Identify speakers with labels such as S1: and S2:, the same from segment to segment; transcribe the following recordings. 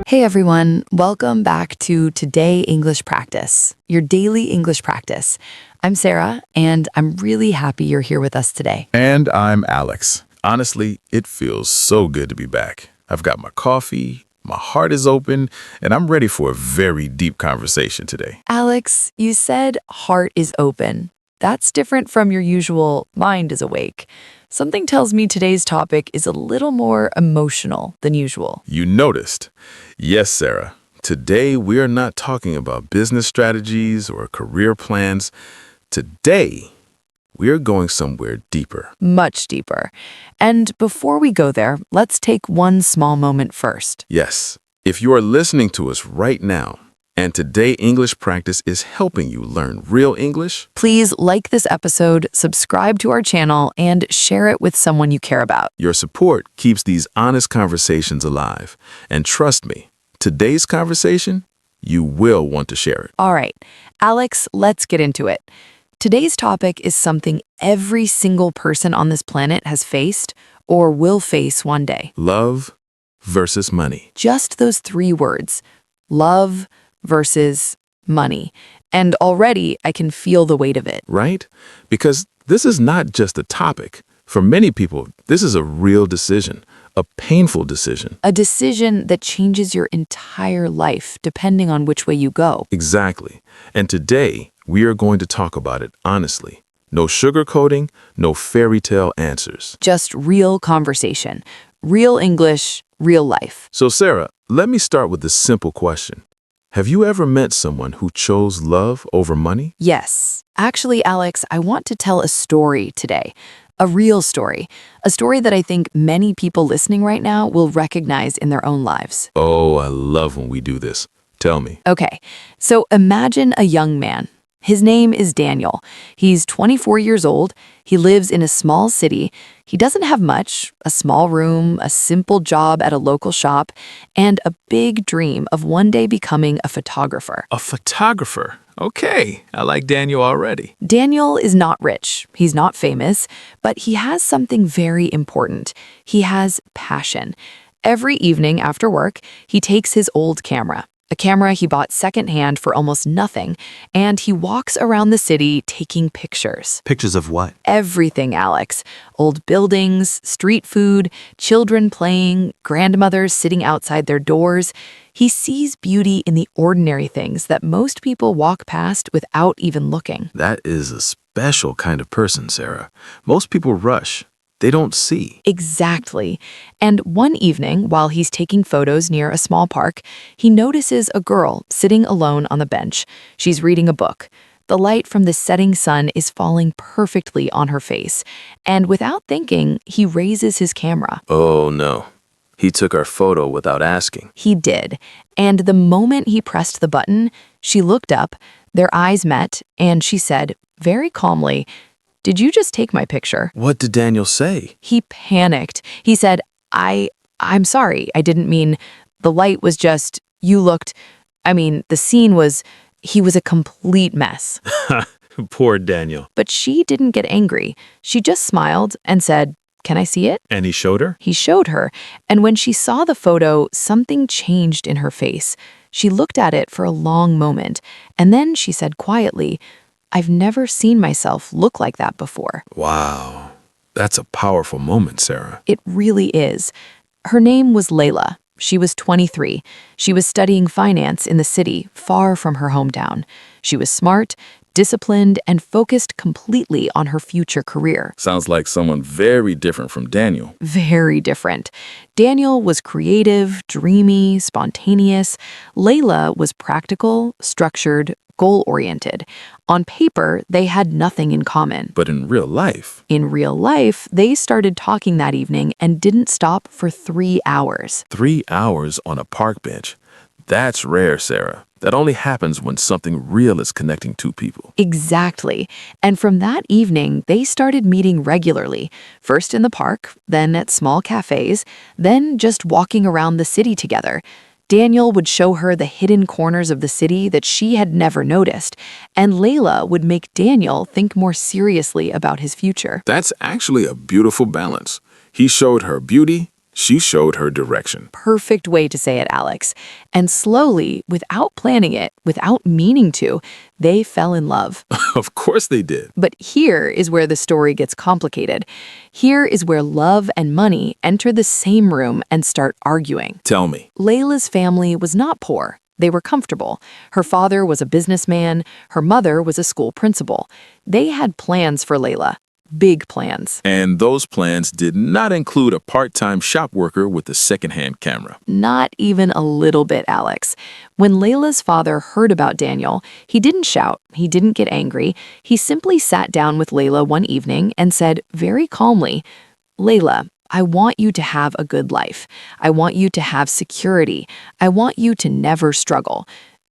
S1: Hey everyone, welcome back to Today English Practice, your daily English practice. I'm Sarah, and I'm really happy you're here with us today.
S2: And I'm Alex. Honestly, it feels so good to be back. I've got my coffee, my heart is open, and I'm ready for a very deep conversation today.
S1: Alex, you said heart is open. That's different from your usual mind is awake. Something tells me today's topic is a little more emotional than usual.
S2: You noticed. Yes, Sarah. Today, we're not talking about business strategies or career plans. Today, we're going somewhere deeper.
S1: Much deeper. And before we go there, let's take one small moment first.
S2: Yes, if you are listening to us right now, and Today English Practice is helping you learn real English,
S1: Please like this episode, subscribe to our channel, and share it with someone you care about.
S2: your support keeps these honest conversations alive. And trust me, today's conversation, you will want to share it.
S1: All right, Alex, let's get into it. Today's topic is something every single person on this planet has faced or will face one day.
S2: Love versus money.
S1: Just those three words, love versus money. And already I can feel the weight of it.
S2: Right? Because this is not just a topic. For many people, this is a real decision, a painful decision.
S1: A decision that changes your entire life depending on which way you go.
S2: Exactly. And today, we are going to talk about it honestly. No sugarcoating, no fairy tale answers.
S1: Just real conversation, real English, real life.
S2: So, Sarah, let me start with this simple question. Have you ever met someone who chose love over money?
S1: Yes. Actually, Alex, I want to tell a story today. A real story. A story that I think many people listening right now will recognize in their own lives.
S2: Oh, I love when we do this. Tell me.
S1: Okay, so imagine a young man. His name is Daniel. He's 24 years old. He lives in a small city. He doesn't have much, a small room, a simple job at a local shop, and a big dream of one day becoming a photographer.
S2: A photographer. Okay, I like Daniel already.
S1: Daniel is not rich. He's not famous, but he has something very important. He has passion. Every evening after work, he takes his old camera. A camera he bought secondhand for almost nothing, and he walks around the city taking pictures.
S3: Pictures of what?
S1: Everything, Alex. Old buildings, street food, children playing, grandmothers sitting outside their doors. He sees beauty in the ordinary things that most people walk past without even looking.
S2: That is a special kind of person, Sarah. Most people rush. They don't see.
S1: Exactly. And one evening, while he's taking photos near a small park, he notices a girl sitting alone on the bench. She's reading a book. The light from the setting sun is falling perfectly on her face. And without thinking, he raises his camera.
S2: Oh, no. He took our photo without asking.
S1: He did. And the moment he pressed the button, she looked up, their eyes met, and she said, very calmly, "Did you just take my picture?"
S2: What did Daniel say?
S1: He panicked. He said, I'm sorry. I didn't mean, the light was just, you looked, the scene was, he was a complete mess.
S2: Poor Daniel.
S1: But she didn't get angry. She just smiled and said, "Can I see it?"
S2: And he showed her?
S1: He showed her. And when she saw the photo, something changed in her face. She looked at it for a long moment. And then she said quietly, "I've never seen myself look like that before."
S2: Wow. That's a powerful moment, Sarah.
S1: It really is. Her name was Layla. She was 23. She was studying finance in the city, far from her hometown. She was smart, disciplined, and focused completely on her future career.
S2: Sounds like someone very different from Daniel.
S1: Very different. Daniel was creative, dreamy, spontaneous. Layla was practical, structured, goal-oriented. On paper, they had nothing in common.
S2: But in real life,
S1: In real life, they started talking that evening and didn't stop for 3 hours.
S2: 3 hours on a park bench. That's rare, Sarah. That only happens when something real is connecting two people.
S1: Exactly. And from that evening, they started meeting regularly, first in the park, then at small cafes, then just walking around the city together. Daniel would show her the hidden corners of the city that she had never noticed, and Layla would make Daniel think more seriously about his future.
S2: That's actually a beautiful balance. He showed her beauty, She showed her direction.
S1: Perfect way to say it, Alex. And slowly, without planning it, without meaning to, they fell in love.
S2: Of course they did.
S1: But here is where the story gets complicated. Here is where love and money enter the same room and start arguing.
S2: Tell me.
S1: Layla's family was not poor. They were comfortable. Her father was a businessman. Her mother was a school principal. They had plans for Layla. Big plans.
S2: And those plans did not include a part-time shop worker with a second-hand camera.
S1: Not even a little bit, Alex. When Layla's father heard about Daniel, he didn't shout, he didn't get angry. He simply sat down with Layla one evening and said very calmly, "Layla, I want you to have a good life. I want you to have security. I want you to never struggle.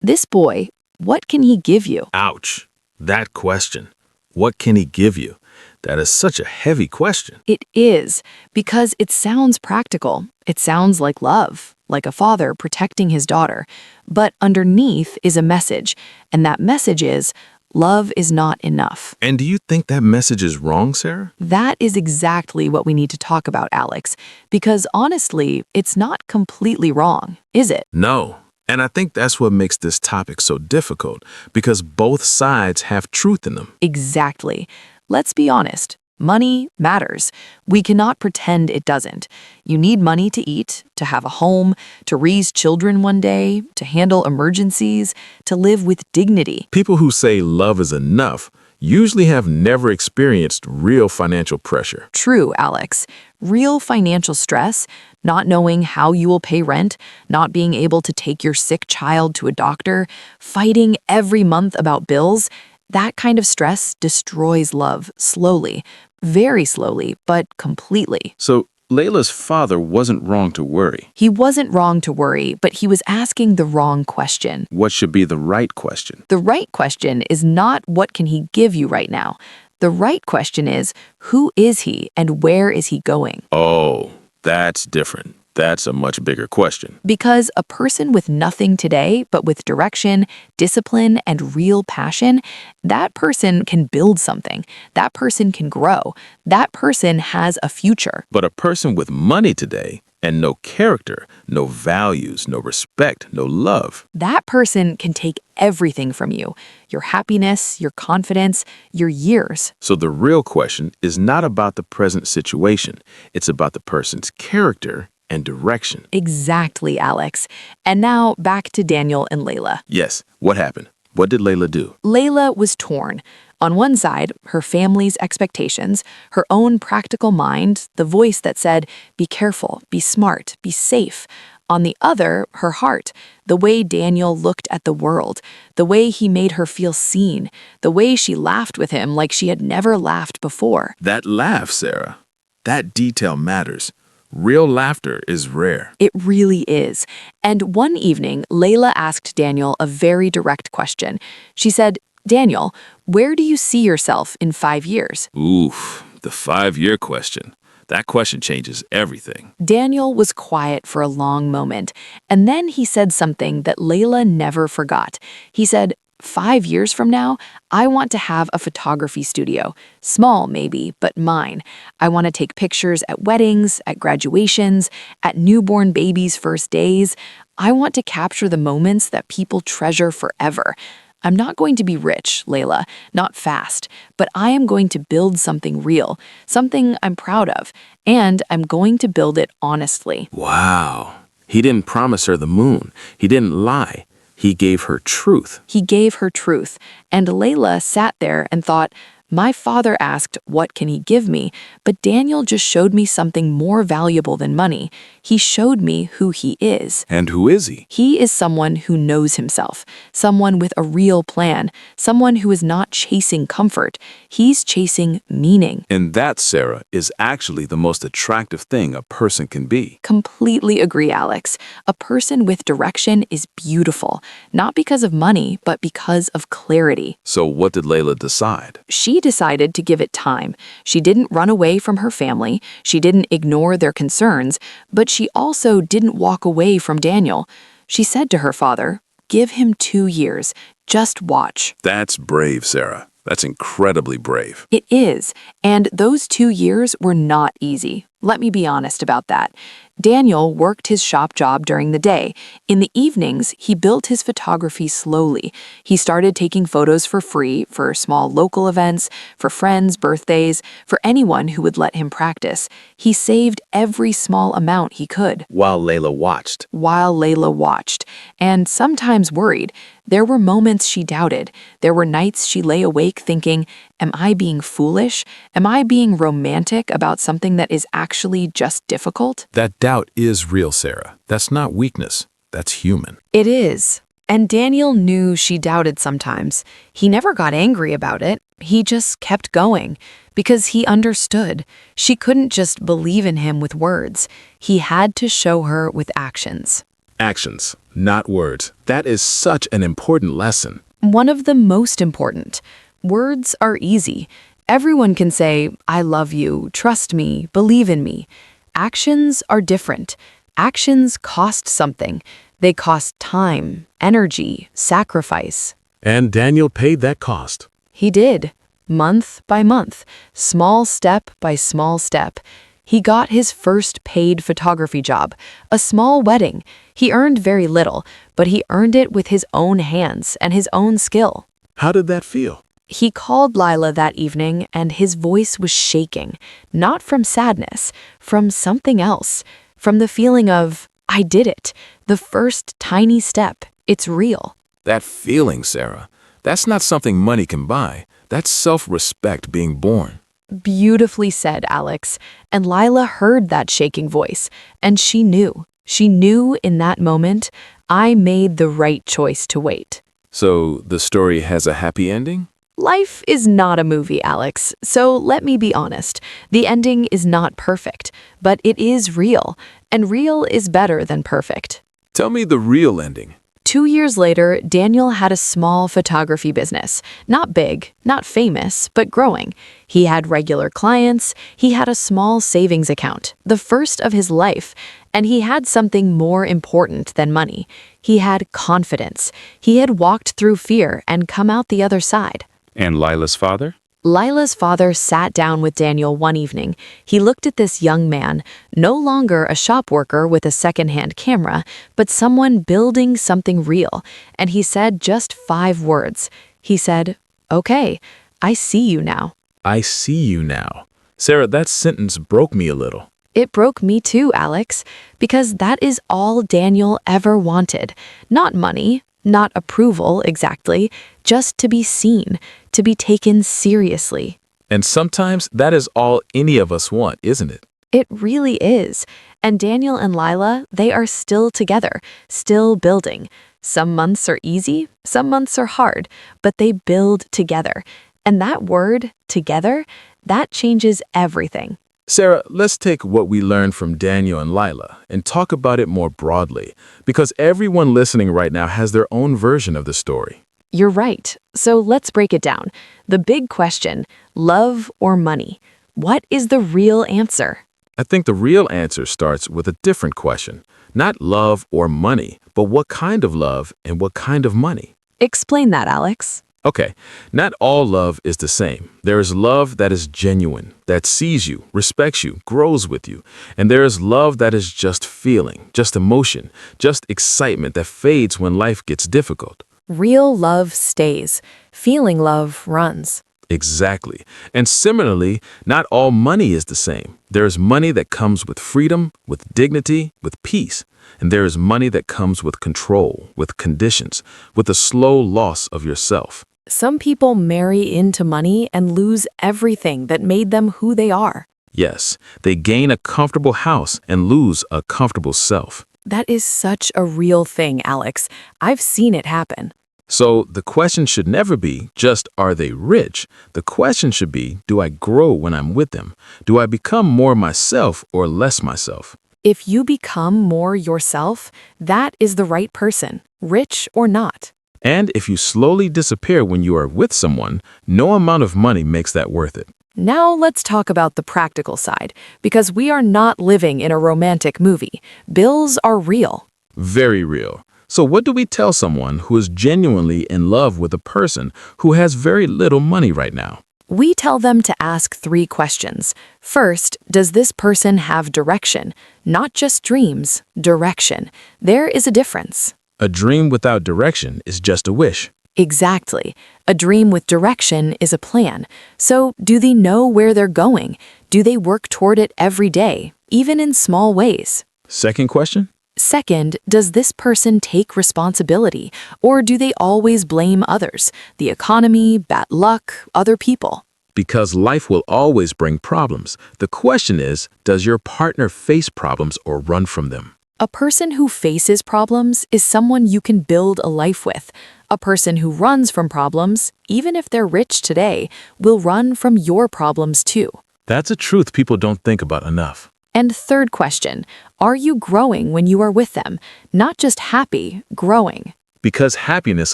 S1: This boy, what can he give you?"
S2: Ouch. That question. What can he give you? That is such a heavy question.
S1: It is, because it sounds practical. It sounds like love, like a father protecting his daughter. But underneath is a message, and that message is, love is not enough.
S2: And do you think that message is wrong, Sarah?
S1: That is exactly what we need to talk about, Alex, because honestly, it's not completely wrong, is it?
S2: No. And I think that's what makes this topic so difficult, because both sides have truth in them.
S1: Exactly. Let's be honest. Money matters. We cannot pretend it doesn't. You need money to eat, to have a home, to raise children one day, to handle emergencies, to live with dignity.
S2: People who say love is enough usually have never experienced real financial pressure.
S1: True, Alex. Real financial stress, not knowing how you will pay rent, not being able to take your sick child to a doctor, fighting every month about bills, that kind of stress destroys love slowly, very slowly, but completely.
S3: So Layla's father wasn't wrong to worry.
S1: He wasn't wrong to worry, but he was asking the wrong question.
S3: What should be the right question?
S1: The right question is not what can he give you right now. The right question is, who is he and where is he going?
S3: Oh, that's different. That's a much bigger question.
S1: Because a person with nothing today, but with direction, discipline, and real passion, that person can build something. That person can grow. That person has a future.
S3: But a person with money today and no character, no values, no respect, no love,
S1: That person can take everything from you. Your happiness, your confidence, your years.
S3: so the real question is not about the present situation. It's about the person's character and direction.
S1: Exactly, Alex. And now back to Daniel and Layla.
S3: Yes, what happened? What did Layla do?
S1: Layla was torn. On one side, her family's expectations, her own practical mind, the voice that said, be careful, be smart, be safe. On the other, her heart, the way Daniel looked at the world, the way he made her feel seen, the way she laughed with him like she had never laughed before.
S2: That laugh, Sarah. That detail matters. Real laughter is rare.
S1: It really is. And one evening, Layla asked Daniel a very direct question. She said, Daniel, where do you see yourself in 5 years?
S3: Oof, the 5-year question. That question changes everything.
S1: Daniel was quiet for a long moment, and then he said something that Layla never forgot. He said, 5 years from now, I want to have a photography studio. Small, maybe, but mine. I want to take pictures at weddings, at graduations, at newborn babies' first days. I want to capture the moments that people treasure forever. I'm not going to be rich, Layla, not fast, but I am going to build something real, something I'm proud of, and I'm going to build it honestly.
S3: Wow. He didn't promise her the moon. He didn't lie. He gave her truth.
S1: He gave her truth, and Layla sat there and thought, my father asked, what can he give me? But Daniel just showed me something more valuable than money. He showed me who he is.
S2: And who is he?
S1: He is someone who knows himself, someone with a real plan, someone who is not chasing comfort. He's chasing meaning.
S2: And that, Sarah, is actually the most attractive thing a person can be.
S1: Completely agree, Alex. A person with direction is beautiful, not because of money, but because of clarity.
S2: So what did Layla decide?
S1: She decided to give it time. She didn't run away from her family. She didn't ignore their concerns, but she also didn't walk away from Daniel. She said to her father, give him 2 years. Just watch.
S2: That's brave, Sarah. That's incredibly brave.
S1: It is. And those 2 years were not easy. Let me be honest about that. Daniel worked his shop job during the day. In the evenings, he built his photography slowly. He started taking photos for free for small local events, for friends' birthdays, for anyone who would let him practice. He saved every small amount he could.
S3: While Layla watched.
S1: While Layla watched, and sometimes worried. There were moments she doubted. There were nights she lay awake thinking, am I being foolish? Am I being romantic about something that is actually just difficult?
S2: That doubt is real, Sarah. That's not weakness. That's human.
S1: It is. And Daniel knew she doubted sometimes. He never got angry about it. He just kept going because he understood. She couldn't just believe in him with words. He had to show her with actions.
S2: Actions, not words. That is such an important lesson.
S1: One of the most important. Words are easy. Everyone can say, I love you, trust me, believe in me. Actions are different. Actions cost something. They cost time, energy, sacrifice.
S2: And Daniel paid that cost.
S1: He did, month by month, small step by small step. He got his first paid photography job, a small wedding. He earned very little, but he earned it with his own hands and his own skill.
S2: How did that feel?
S1: He called Lila that evening, and his voice was shaking, not from sadness, from something else, from the feeling of, I did it, the first tiny step, it's real.
S2: That feeling, Sarah, that's not something money can buy. That's self-respect being born.
S1: Beautifully said, Alex. And Lila heard that shaking voice, and she knew. She knew in that moment, I made the right choice to wait.
S2: So the story has a happy ending?
S1: Life is not a movie, Alex, so let me be honest. The ending is not perfect, but it is real, and real is better than perfect.
S2: Tell me the real ending.
S1: 2 years later, Daniel had a small photography business. Not big, not famous, but growing. He had regular clients, he had a small savings account, the first of his life, and he had something more important than money. He had confidence. He had walked through fear and come out the other side.
S3: And Lila's father?
S1: Lila's father sat down with Daniel one evening. He looked at this young man, no longer a shop worker with a second-hand camera, but someone building something real, and he said just 5 words. He said, okay, I see you now.
S2: I see you now. Sarah, that sentence broke me a little.
S1: It broke me too, Alex, because that is all Daniel ever wanted. Not money, not approval exactly, just to be seen, to be taken seriously.
S2: And sometimes that is all any of us want, isn't it?
S1: It really is. And Daniel and Lila, they are still together, still building. Some months are easy, some months are hard, but they build together. And that word, together, that changes everything.
S2: Sarah, let's take what we learned from Daniel and Lila and talk about it more broadly, because everyone listening right now has their own version of the story.
S1: You're right. So let's break it down. The big question, love or money? What is the real answer?
S2: I think the real answer starts with a different question. Not love or money, but what kind of love and what kind of money?
S1: Explain that, Alex.
S2: Okay, not all love is the same. There is love that is genuine, that sees you, respects you, grows with you. And there is love that is just feeling, just emotion, just excitement that fades when life gets difficult.
S1: Real love stays. Feeling love runs.
S2: Exactly. And similarly, not all money is the same. There is money that comes with freedom, with dignity, with peace. And there is money that comes with control, with conditions, with the slow loss of yourself.
S1: Some people marry into money and lose everything that made them who they are.
S2: Yes, they gain a comfortable house and lose a comfortable self.
S1: That is such a real thing, Alex. I've seen it happen.
S2: So the question should never be just, are they rich? The question should be, do I grow when I'm with them? Do I become more myself or less myself?
S1: If you become more yourself, that is the right person, rich or not.
S2: And if you slowly disappear when you are with someone, no amount of money makes that worth it.
S1: Now let's talk about the practical side, because we are not living in a romantic movie. Bills are real.
S2: Very real. So what do we tell someone who is genuinely in love with a person who has very little money right now?
S1: We tell them to ask 3 questions. First, does this person have direction? Not just dreams, direction. There is a difference.
S2: A dream without direction is just a wish.
S1: Exactly. A dream with direction is a plan. So, do they know where they're going? Do they work toward it every day, even in small ways?
S2: Second question?
S1: Second, does this person take responsibility, or do they always blame others, the economy, bad luck, other people?
S2: Because life will always bring problems. The question is, does your partner face problems or run from them?
S1: A person who faces problems is someone you can build a life with. A person who runs from problems, even if they're rich today, will run from your problems too.
S2: That's a truth people don't think about enough.
S1: And third question, are you growing when you are with them? Not just happy, growing.
S2: Because happiness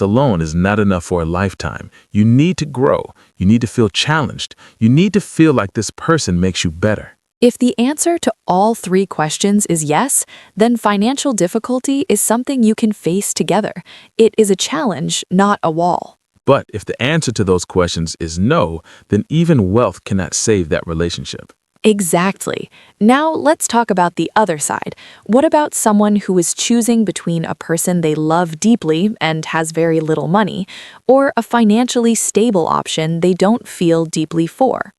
S2: alone is not enough for a lifetime. You need to grow. You need to feel challenged. You need to feel like this person makes you better.
S1: If the answer to all 3 questions is yes, then financial difficulty is something you can face together. It is a challenge, not a wall.
S2: But if the answer to those questions is no, then even wealth cannot save that relationship.
S1: Exactly. Now let's talk about the other side. What about someone who is choosing between a person they love deeply and has very little money, or a financially stable option they don't feel deeply for?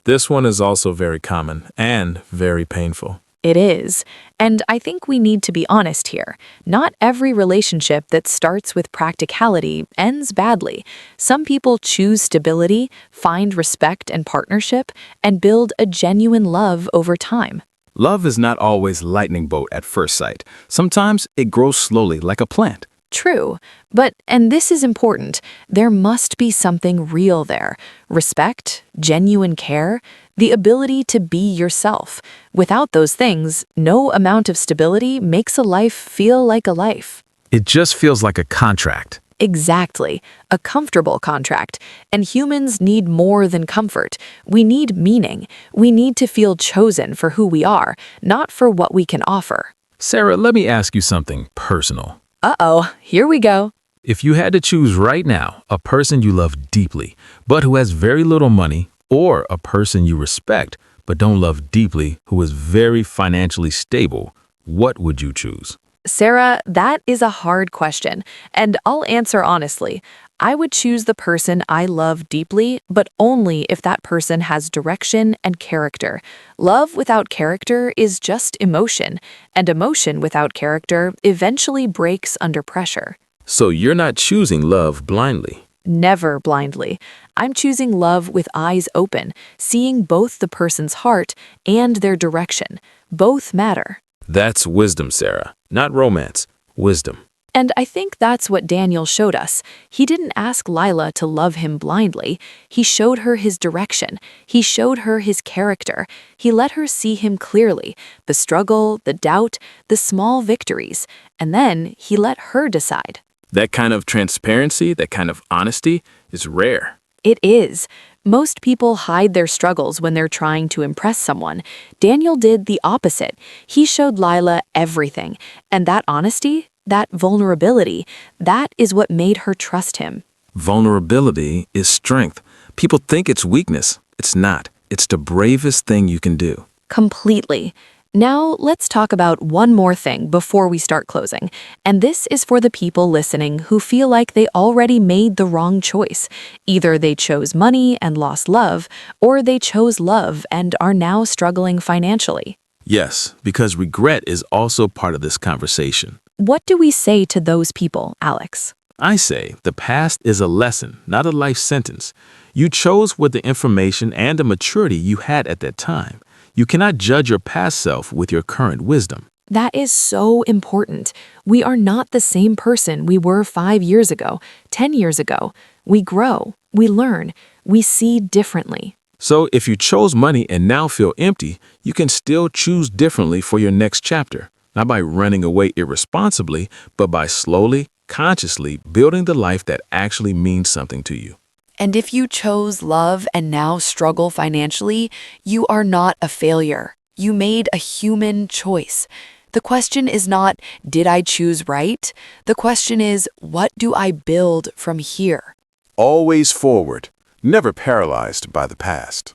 S2: This one is also very common and very painful.
S1: It is. And I think we need to be honest here. Not every relationship that starts with practicality ends badly. Some people choose stability, find respect and partnership, and build a genuine love over time.
S4: Love is not always lightning bolt at first sight. Sometimes it grows slowly like a plant.
S1: True. But, and this is important, there must be something real there. Respect, genuine care, the ability to be yourself. Without those things, no amount of stability makes a life feel like a life.
S4: It just feels like a contract.
S1: Exactly. A comfortable contract. And humans need more than comfort. We need meaning. We need to feel chosen for who we are, not for what we can offer.
S4: Sarah, let me ask you something personal.
S1: Uh-oh, here we go.
S4: If you had to choose right now a person you love deeply, but who has very little money, or a person you respect, but don't love deeply, who is very financially stable, what would you choose?
S1: Sarah, that is a hard question, and I'll answer honestly. I would choose the person I love deeply, but only if that person has direction and character. Love without character is just emotion, and emotion without character eventually breaks under pressure.
S2: So you're not choosing love blindly.
S1: Never blindly. I'm choosing love with eyes open, seeing both the person's heart and their direction. Both matter.
S2: That's wisdom, Sarah. Not romance. Wisdom.
S1: And I think that's what Daniel showed us. He didn't ask Lila to love him blindly. He showed her his direction. He showed her his character. He let her see him clearly, the struggle, the doubt, the small victories. And then he let her decide.
S2: That kind of transparency, that kind of honesty is rare.
S1: It is. Most people hide their struggles when they're trying to impress someone. Daniel did the opposite. He showed Lila everything. And that honesty, that vulnerability, that is what made her trust him.
S2: Vulnerability is strength. People think it's weakness. It's not. It's the bravest thing you can do.
S1: Completely. Now, let's talk about one more thing before we start closing. And this is for the people listening who feel like they already made the wrong choice. Either they chose money and lost love, or they chose love and are now struggling financially.
S2: Yes, because regret is also part of this conversation.
S1: What do we say to those people, Alex?
S2: I say the past is a lesson, not a life sentence. You chose with the information and the maturity you had at that time. You cannot judge your past self with your current wisdom.
S1: That is so important. We are not the same person we were 5 years ago, 10 years ago. We grow, we learn, we see differently.
S2: So if you chose money and now feel empty, you can still choose differently for your next chapter. Not by running away irresponsibly, but by slowly, consciously building the life that actually means something to you.
S1: And if you chose love and now struggle financially, you are not a failure. You made a human choice. The question is not, did I choose right? The question is, what do I build from here?
S3: Always forward.
S5: never paralyzed by the past.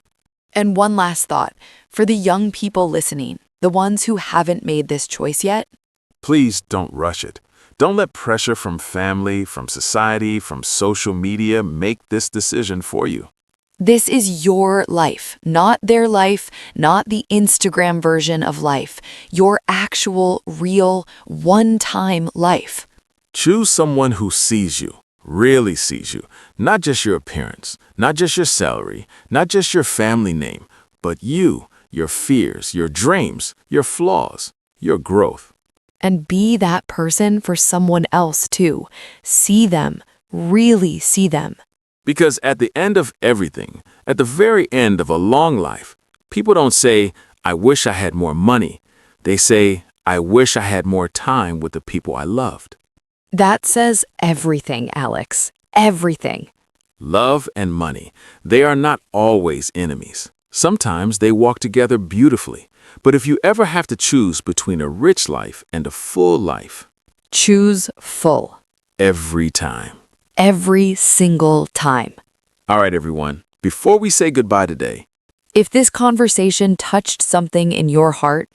S1: And one last thought for the young people listening, the ones who haven't made this choice yet.
S5: Please don't rush it. Don't let pressure from family, from society, from social media make this decision for you.
S1: This is your life, not their life, not the Instagram version of life, your actual, real, one-time life.
S5: Choose someone who sees you, really sees you, not just your appearance, not just your salary, not just your family name, but you, your fears, your dreams, your flaws, your growth.
S1: And be that person for someone else too. See them, really see them.
S5: Because at the end of everything, at the very end of a long life, people don't say, I wish I had more money. They say, I wish I had more time with the people I loved.
S1: That says everything, Alex. Everything.
S5: Love and money, they are not always enemies. Sometimes they walk together beautifully. But if you ever have to choose between a rich life and a full life,
S1: Choose full.
S5: every time.
S1: Every single time.
S5: All right, everyone, before we say goodbye today,
S1: If this conversation touched something in your heart,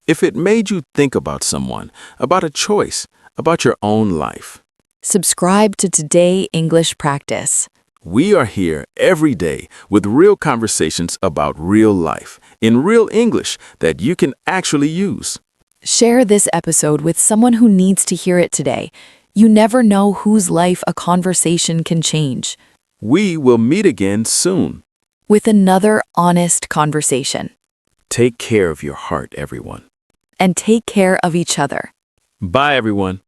S5: if it made you think about someone, about a choice, about your own life,
S1: subscribe to Today English Practice.
S5: we are here every day with real conversations about real life, in real English that you can actually use.
S1: Share this episode with someone who needs to hear it today. You never know whose life a conversation can change.
S5: We will meet again soon.
S1: With another honest conversation.
S5: Take care of your heart, everyone.
S1: And take care of each other.
S5: Bye, everyone.